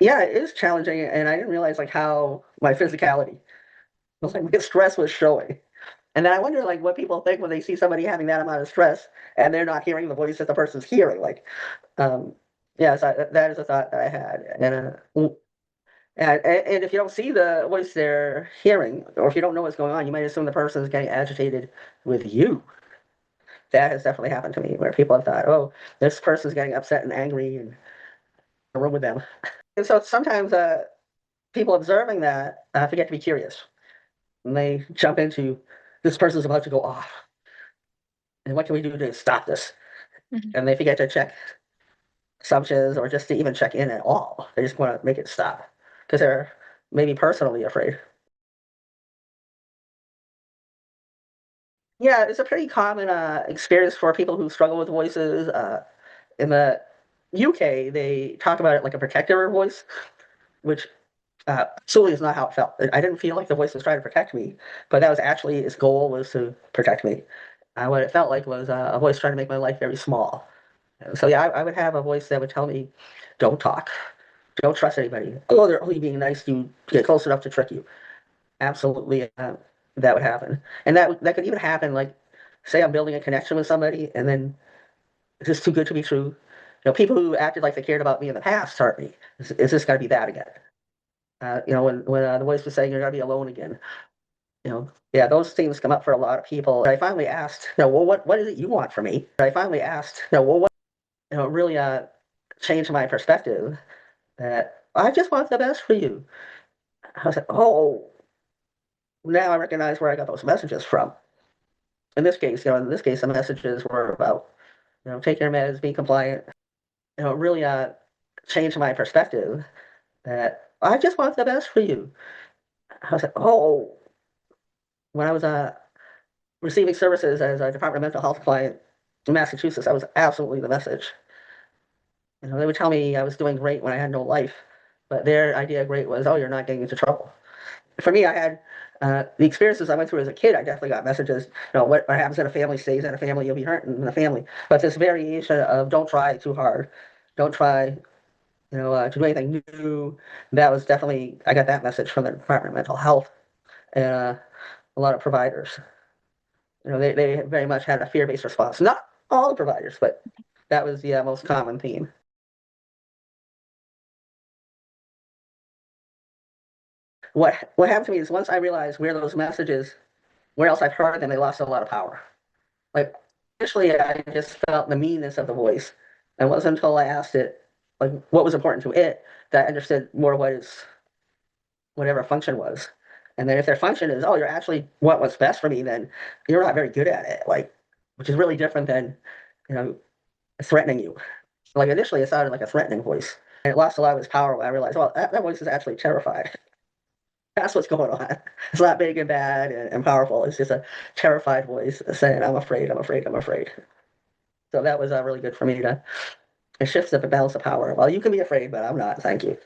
Yeah, it is challenging, and I didn't realize like how my physicality was like my stress was showing. And then I wonder like what people think when they see somebody having that amount of stress and they're not hearing the voice that the person's hearing. Like, um, yes, that is a thought that I had. And if you don't see the voice they're hearing, or if you don't know what's going on, you might assume the person is getting agitated with you. That has definitely happened to me, where people have thought, "Oh, this person's getting upset and angry, and a room with them." And so sometimes people observing that forget to be curious, and they jump into, "This person's about to go off, and what can we do to stop this?" Mhm. And they forget to check assumptions or just to even check in at all. They just want to make it stop because they're maybe personally afraid. Yeah, it's a pretty common experience for people who struggle with voices. In the UK, they talk about it like a protector voice, which absolutely is not how it felt. I didn't feel like the voice was trying to protect me, but that was actually its goal was to protect me. What it felt like was a voice trying to make my life very small. So yeah, I would have a voice that would tell me, "Don't talk, don't trust anybody. Oh, they're only being nice to you to get close enough to trick you." Absolutely, that would happen, and that could even happen. Like, say I'm building a connection with somebody, and then it's just too good to be true. People who acted like they cared about me in the past hurt me. Is this going to be that again? When the voice was saying you're going to be alone again. Yeah, those things come up for a lot of people. I finally asked, well, what is it you want from me? I finally asked, well, what, it really changed my perspective that I just want the best for you. I was like, oh, now I recognize where I got those messages from. In this case, the messages were about, take your meds, be compliant. It really changed my perspective that I just want the best for you. I was like, oh, when I was receiving services as a Department of Mental Health client in Massachusetts, that was absolutely the message. They would tell me I was doing great when I had no life, but their idea of great was, oh, you're not getting into trouble. For me, I had the experiences I went through as a kid. I definitely got messages. What happens in a family stays in a family. You'll be hurt in a family. But this variation of don't try too hard, don't try, to do anything new. That was definitely I got that message from the Department of Mental Health and a lot of providers. They very much had a fear-based response. Not all the providers, but that was the most common theme. What happened to me is once I realized where those messages, where else I've heard them, they lost a lot of power. Like initially, I just felt the meanness of the voice. And it wasn't until I asked it, like, what was important to it, that I understood more what its whatever function was. And then if their function is, oh, you're actually want what's best for me, then you're not very good at it. Like, which is really different than, you know, threatening you. Like initially, it sounded like a threatening voice, and it lost a lot of its power when I realized, well, that voice is actually terrified. That's what's going on. It's not big and bad and powerful. It's just a terrified voice saying, "I'm afraid, I'm afraid, I'm afraid." So that was really good for me to shift the balance of power. Well, you can be afraid, but I'm not. Thank you.